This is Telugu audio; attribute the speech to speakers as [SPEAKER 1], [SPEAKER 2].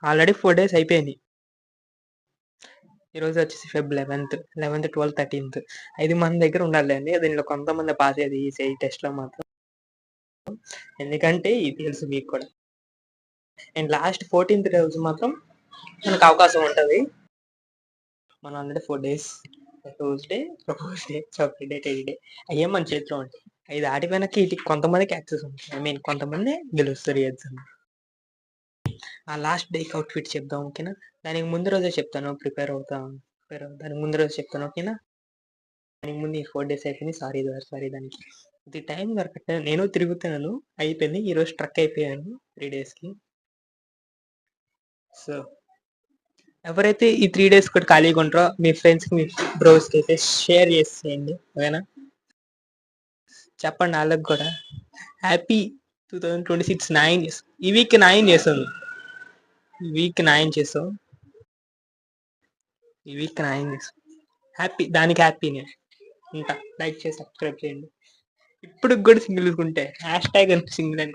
[SPEAKER 1] ఆల్రెడీ 4 డేస్ అయిపోయినాయి. ఈరోజు వచ్చేసి ఫెబ్ 11th, 12, 13 5 మంది దగ్గర ఉండాలండి. దీనిలో కొంతమంది పాస్ అయ్యేది ఈ టెస్ట్లో మాత్రం, ఎందుకంటే ఇది తెలుసు మీకు కూడా. అండ్ లాస్ట్ 14th రోజు మాత్రం మనకు అవకాశం ఉంటుంది. మనం ఆల్రెడీ 4 డేస్, ట్యూస్డే, ప్రపోజ్డే, ఫ్రైడే, టెడ్డే అయ్యే మన చేతిలో ఉంటాయి. 5 ఆడిపోయినాక వీటికి కొంతమందికి యాక్సెస్ ఉంటుంది. ఐ మీన్ కొంతమంది గెలుస్తారు ఎగ్జామ్. ఆ లాస్ట్ డేకి అవుట్ఫిట్ చెప్దాం, ఓకేనా? దానికి ముందు రోజే చెప్తాను, ప్రిపేర్ దానికి ముందు రోజు చెప్తాను, ఓకేనా? దానికి ముందు ఈ 4 డేస్ అయిపోయింది. సారీ దానికి ఇది టైం దొరకట్లేదు. నేను తిరుగుతున్నాను, అయిపోయింది. ఈరోజు ట్రక్ అయిపోయాను 3 డేస్కి. సో ఎవరైతే ఈ 3 డేస్ కూడా ఖాళీగా ఉంటారో మీ ఫ్రెండ్స్కి, మీ బ్రోస్కి అయితే షేర్ చేసేయండి, ఓకేనా? చెప్పండి వాళ్ళకి కూడా. Happy 2026 9 years. ఈ వీక్ 9 చేసాను. ఈ వీక్ 9 చేసావు. ఈ వీక్ 9 చేసావు. హ్యాపీ, దానికి హ్యాపీనే. ఇంకా లైక్ చేసి సబ్స్క్రైబ్ చేయండి. ఇప్పుడు కూడా సింగిల్ ఉంటే హ్యాష్ ట్యాగ్ సింగిల్ అని